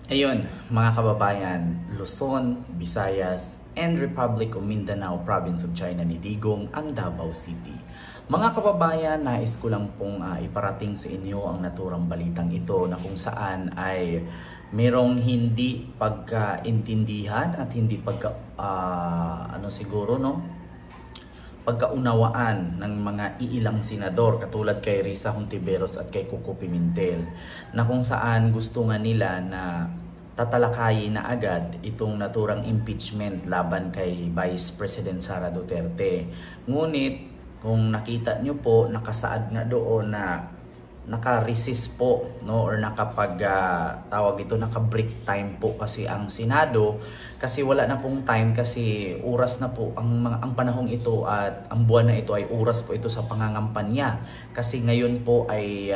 Ayun, mga kababayan, Luzon, Visayas, and Republic of Mindanao, Province of China ni Digong, ang Davao City. Mga kababayan, nais ko lang pong iparating sa inyo ang naturang balitang ito na kung saan ay merong hindi pagkaintindihan at hindi pagkaunawaan ng mga iilang senador katulad kay Risa Hontiveros at kay Coco Pimentel, na kung saan gusto nga nila na tatalakayin na agad itong naturang impeachment laban kay Vice President Sara Duterte. Ngunit kung nakita nyo po, nakasaad nga doon na naka-resist po, no, or tawag ito, naka-break time po kasi ang Senado, kasi wala na pong time, kasi oras na po ang panahong ito at ang buwan na ito ay oras po ito sa pangangampanya, kasi ngayon po ay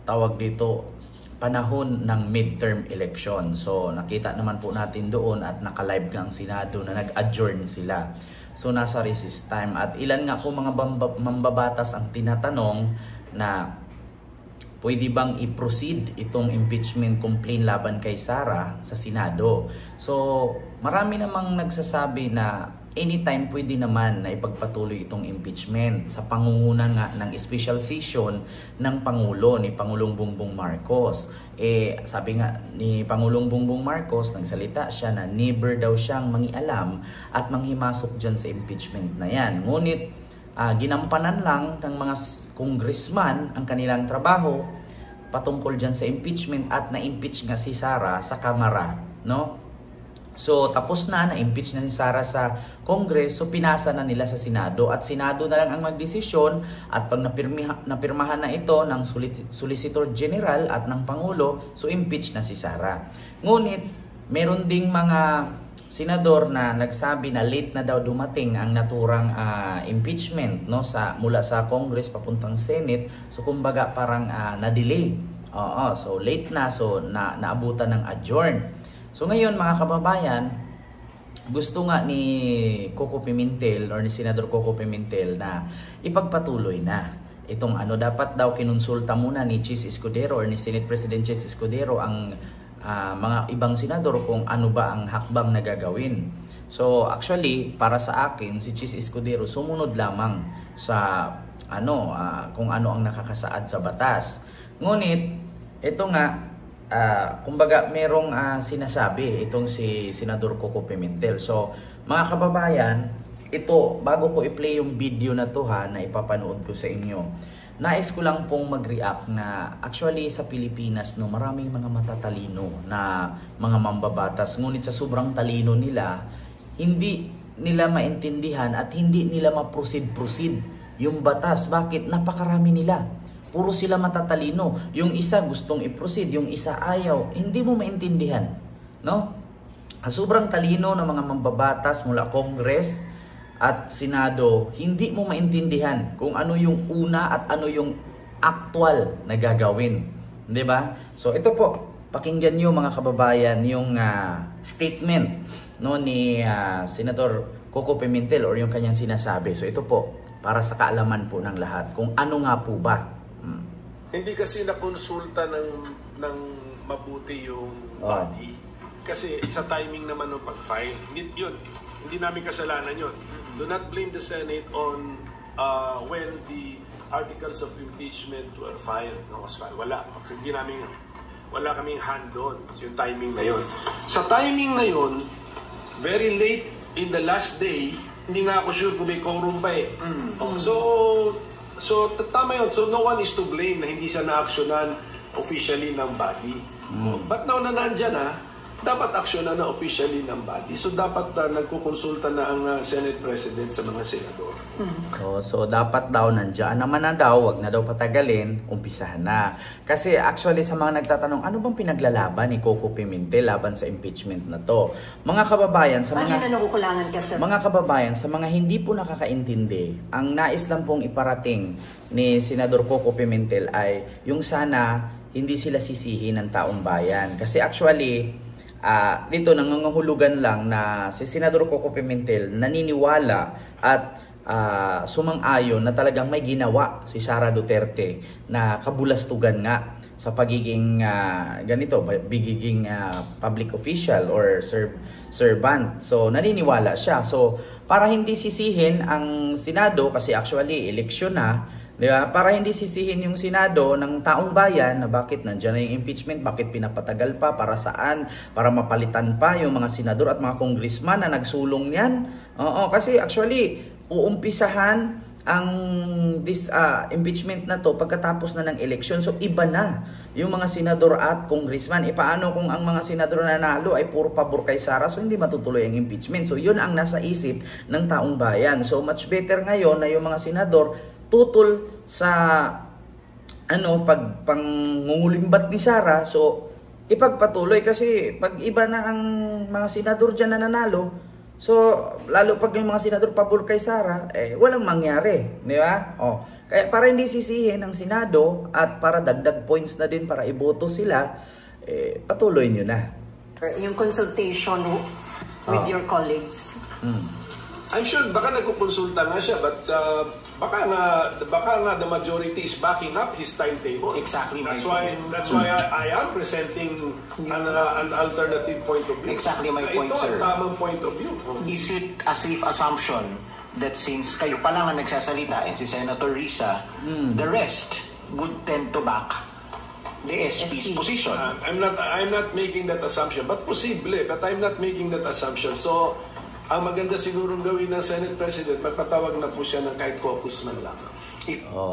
tawag dito, panahon ng midterm election. So nakita naman po natin doon at naka-live nga ang Senado na nag-adjourn sila. So nasa recess time, at ilan nga po mga mambabatas ang tinatanong na pwede bang i-proceed itong impeachment complaint laban kay Sara sa Senado. So marami namang nagsasabi na anytime pwede naman na ipagpatuloy itong impeachment sa pangunguna nga ng special session ng Pangulo, ni Pangulong Bongbong Marcos. Sabi nga ni Pangulong Bongbong Marcos, nagsalita siya na never daw siyang mangialam at manghimasok dyan sa impeachment na yan. Ngunit ginampanan lang ng mga congressman ang kanilang trabaho patungkol dyan sa impeachment, at na-impeach nga si Sara sa Kamara, no? So tapos na-impeach na si Sara sa Congress, so pinasa na nila sa Senado, at Senado na lang ang magdesisyon, at pag napirmahan na ito ng Solicitor General at ng Pangulo, so impeach na si Sara. Ngunit meron ding mga senador na nagsabi na late na daw dumating ang naturang impeachment, no, mula sa Congress papuntang Senate, so kumbaga parang na-delay. So late na, so naabutan ng adjourn. So ngayon mga kababayan, gusto nga ni Coco Pimentel or ni Senador Coco Pimentel na ipagpatuloy na itong dapat daw kinonsulta muna ni Chis Escudero or ni Senate President Chis Escudero ang mga ibang senador kung ano ba ang hakbang na gagawin. So actually, para sa akin, si Chis Escudero sumunod lamang sa kung ano ang nakakasaad sa batas. Ngunit ito nga, kumbaga merong sinasabi itong si Senador Coco Pimentel. So mga kababayan, ito, bago ko i-play yung video na to na ipapanood ko sa inyo, nais ko lang pong mag-react na actually sa Pilipinas, no, maraming mga matatalino na mga mambabatas, ngunit sa sobrang talino nila, hindi nila maintindihan at hindi nila ma-proceed yung batas. Bakit? Napakarami nila. Puro sila matatalino. Yung isa gustong i-proceed, yung isa ayaw. Hindi mo maintindihan, no? Sobrang talino ng mga mambabatas mula Congress at Senado, hindi mo maintindihan kung ano yung una at ano yung actual na gagawin, 'di ba? So ito po, pakinggan niyo mga kababayan yung statement, no, ni Senador Coco Pimentel or yung kanyang sinasabi. So ito po, para sa kaalaman po ng lahat kung ano nga po ba. Hindi kasi nakonsulta ng mabuti yung body. Kasi sa timing naman ng pag-file, yun, hindi namin kasalanan yun. Do not blame the Senate on when the articles of impeachment were filed. Wala kaming hand doon. So yung timing na yun. Sa timing na yun, very late in the last day, hindi nga ako sure kung may quorum pa eh. So tama yun. So no one is to blame na hindi siya na-actionan officially ng body. But now na nandyan dapat aksyonan na officially ng body. So dapat nagkukonsulta na ang Senate President sa mga senador. So dapat daw nandiyan naman na daw, wag na daw patagalin, umpisahan na. Kasi actually sa mga nagtatanong, ano bang pinaglalaban ni Coco Pimentel laban sa impeachment na to? Mga kababayan, sa mga hindi po nakakaintindi, ang nais lang pong iparating ni Senador Coco Pimentel ay yung sana hindi sila sisihin ng taong bayan. Kasi actually, dito nangangahulugan lang na si Senador Coco Pimentel naniniwala at sumang-ayon na talagang may ginawa si Sara Duterte na kabulastugan nga sa pagiging ganito, pagiging public official or servant. So naniniwala siya. So para hindi sisihin ang Senado, kasi actually eleksyon na, di ba? Para hindi sisihin yung Senado ng taong bayan na bakit nandiyan na yung impeachment, bakit pinapatagal pa, para saan, para mapalitan pa yung mga senador at mga congressman na nagsulong niyan. Oo, kasi actually uumpisahan ang impeachment na to pagkatapos na ng eleksyon. So iba na yung mga senador at congressman. Paano kung ang mga senador na nanalo ay puro pabor kay Sara? So hindi matutuloy ang impeachment. So yun ang nasa isip ng taong bayan. So much better ngayon na yung mga senador tutol sa pangungulimbat ni Sara. So ipagpatuloy, kasi pag iba na ang mga senador dyan na nanalo, so, lalo pag yung mga senador pabor kay Sara, walang mangyari, di ba? Kaya para hindi sisihin ng Senado at para dagdag points na din para iboto sila, patuloy nyo na. Yung consultation with your colleagues. I'm sure baka nagkukonsulta na siya, but baka nga the majority is backing up his timetable. Exactly. That's why I am presenting an alternative point of view. Exactly my point, ito sir. Ito ang tamang point of view. Is it a safe assumption that since kayo pa lang ang nagsasalita and si Senator Risa, the rest would tend to back the SP's position? I'm not making that assumption, but I'm not making that assumption. So ang maganda sigurong gawin ng Senate President, magpatawag na po siya ng kahit caucus man lang.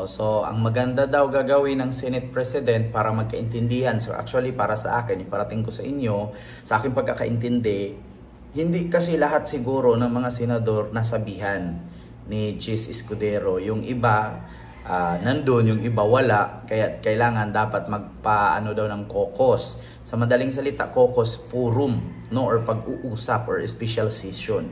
So ang maganda daw gagawin ng Senate President para magkaintindihan. So actually para sa akin, iparating ko sa inyo, sa aking pagkakaintindi, hindi kasi lahat siguro ng mga senador nasabihan ni Chis Escudero. Yung iba nandun, yung iba wala, kaya kailangan dapat magpaano daw ng caucus. Sa madaling salita, caucus forum, no, or pag-uusap or special session.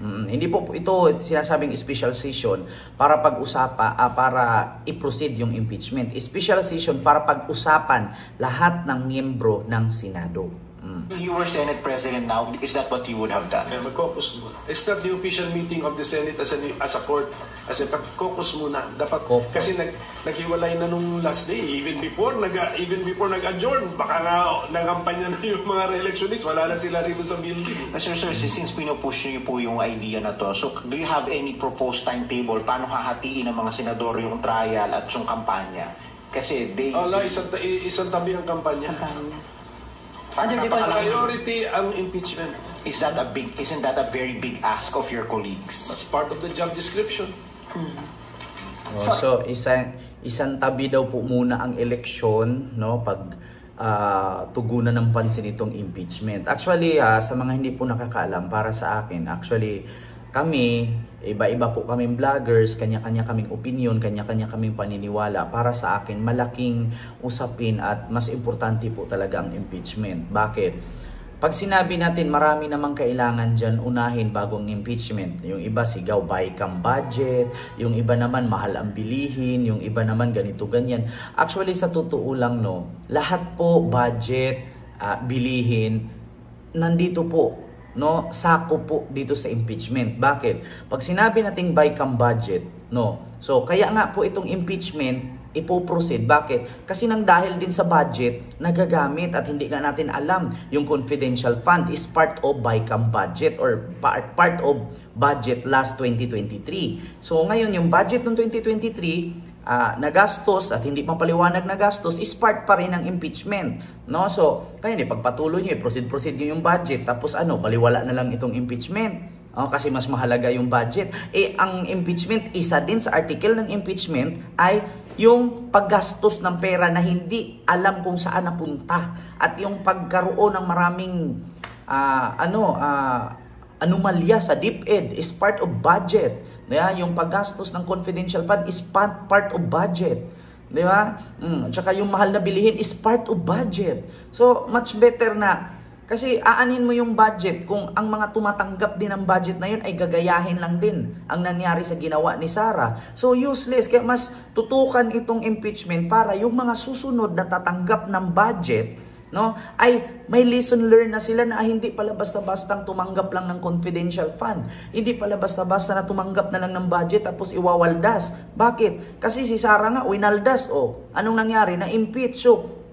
Hindi po ito sinasabing special session para pag-usapan, para i-proceed yung impeachment. Special session para pag-usapan lahat ng miyembro ng Senado. If you were Senate President now, is that what you would have done? Mag-caucus muna. It's not the official meeting of the Senate as a court. Kasi pag-caucus muna. Dapat, kasi naghiwalay na nung last day. Even before nag-adjourn, baka nga nagampanya na yung mga re-electionists. Wala na sila rito sa building. Sir, since pinupush niyo po yung idea na to, so do you have any proposed timetable? Paano hahatiin ng mga senador yung trial at yung kampanya? Kasi isang tabi ang kampanya. Priority ang impeachment. Isn't that a very big ask of your colleagues? That's part of the job description. So isang tabi daw po muna ang eleksyon, no, pag tugunan ng pansin itong impeachment. Actually, sa mga hindi po nakakaalam, para sa akin, actually kami, iba-iba po kaming vloggers, kanya-kanya kaming opinion, kanya-kanya kaming paniniwala. Para sa akin, malaking usapin at mas importante po talaga ang impeachment. Bakit? Pag sinabi natin marami namang kailangan dyan unahin bagong impeachment. Yung iba sigaw buy cam budget, yung iba naman mahal ang bilihin, yung iba naman ganito ganyan. Actually sa totoo lang, no, lahat po budget, bilihin, nandito po. No, sako po dito sa impeachment. Bakit? Pag sinabi nating buy cam budget, no. So kaya nga po itong impeachment ipo-proceed. Bakit? Kasi nang dahil din sa budget nagagamit at hindi nga natin alam yung confidential fund is part of buy cam budget or part of budget last 2023. So ngayon yung budget ng 2023 nagastos at hindi mapaliwanag na gastos is part pa rin ng impeachment, no? So kaya pagpatuloy niyo, proceed niyo yung budget, tapos baliwala na lang itong impeachment, kasi mas mahalaga yung budget. Ang impeachment, isa din sa article ng impeachment ay yung paggastos ng pera na hindi alam kung saan napunta at yung pagkaroon ng maraming anomalya sa DepEd is part of budget. Yung paggastos ng confidential fund is part of budget. Di ba? Tsaka yung mahal na bilihin is part of budget. So, much better na. Kasi aanin mo yung budget kung ang mga tumatanggap din ng budget na yun ay gagayahin lang din ang nangyari sa ginawa ni Sara. So, useless. Kaya mas tutukan itong impeachment para yung mga susunod na tatanggap ng budget, no, ay may lesson learned na sila na hindi pala basta-bastang tumanggap lang ng confidential fund. Hindi pala basta-basta na tumanggap na lang ng budget tapos iwawaldas. Bakit? Kasi si Sara nga winaldas. Anong nangyari? Na-impeach. So,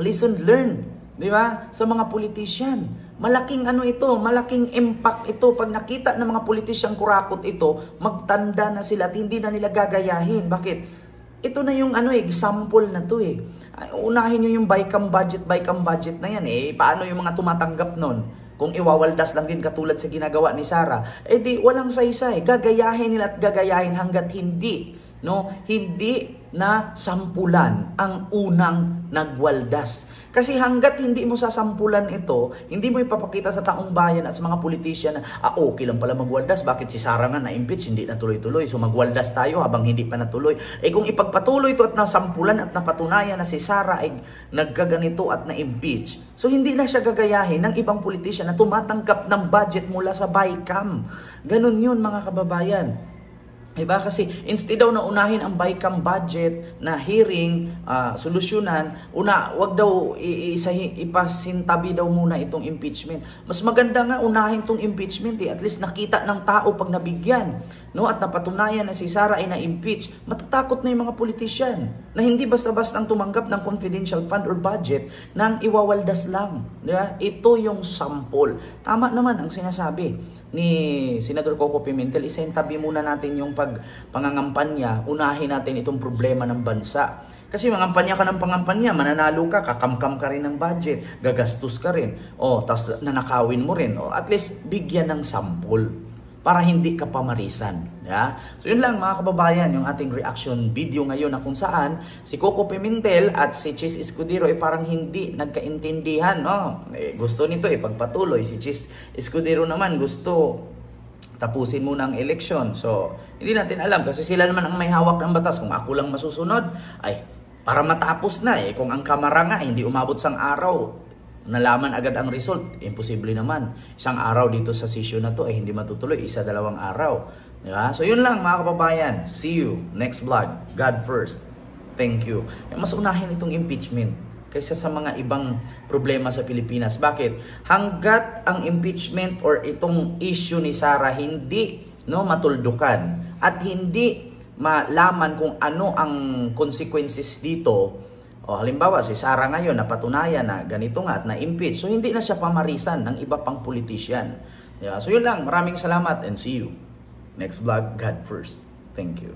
lesson learned, di ba? Sa mga politician. Malaking ano ito, malaking impact ito. Pag nakita ng mga politician kurakot ito, magtanda na sila at hindi na nila gagayahin. Bakit? Ito na yung example na to eh. Unahin nyo yung BICAM budget na yan eh. Paano yung mga tumatanggap nun? Kung iwawaldas lang din katulad sa ginagawa ni Sara, eh di walang saysay. Gagayahin nila at gagayahin hanggat hindi na sampulan ang unang nagwaldas. Kasi hanggat hindi mo sasampulan ito, hindi mo ipapakita sa taong bayan at sa mga politician na, okay lang pala magwaldas, bakit si Sara nga na-impeach, hindi na tuloy-tuloy, so magwaldas tayo habang hindi pa natuloy. Kung ipagpatuloy ito at nasampulan at napatunayan na si Sara ay nagkaganito at na-impeach, so hindi na siya gagayahin ng ibang politician na tumatanggap ng budget mula sa BICAM. Ganun yun mga kababayan. Diba? Kasi instead daw na unahin ang BICAM budget na hearing, solusyonan, wag daw ipasintabi daw muna itong impeachment. Mas maganda nga unahin itong impeachment eh. At least nakita ng tao pag nabigyan, no? At napatunayan na si Sara ay na-impeach, matatakot na yung mga politician na hindi basta-basta ang tumanggap ng confidential fund or budget nang iwawaldas lang. Diba? Ito yung sample. Tama naman ang sinasabi ni Senador Coco Pimentel, isentabi muna natin yung pangangampanya, unahin natin itong problema ng bansa. Kasi mangampanya ka ng pangampanya, mananalo ka, kakamkam ka rin ng budget, gagastos ka rin, tapos nanakawin mo rin, at least bigyan ng sample para hindi ka pamarisan. Yeah? So yun lang mga kababayan, yung ating reaction video ngayon na kung saan si Coco Pimentel at si Chis Escudero ay parang hindi nagkaintindihan. No? Gusto nito ipagpatuloy. Si Chis Escudero naman gusto tapusin muna ang eleksyon. So hindi natin alam kasi sila naman ang may hawak ng batas. Kung ako lang masusunod, ay para matapos na eh. Kung ang Kamara nga hindi umabot sang araw, nalaman agad ang result, imposible naman. Isang araw dito sa session na to ay hindi matutuloy, 1-2 araw. Diba? So yun lang mga kababayan. See you next vlog. God first. Thank you. Mas unahin itong impeachment kaysa sa mga ibang problema sa Pilipinas. Bakit? Hanggat ang impeachment or itong issue ni Sara hindi matuldukan at hindi malaman kung ano ang consequences dito. Halimbawa, si Sara ngayon napatunayan na ganito nga at na-impeach. So, hindi na siya pamarisan ng iba pang politician. Yeah. So, yun lang. Maraming salamat and see you next vlog. God first. Thank you.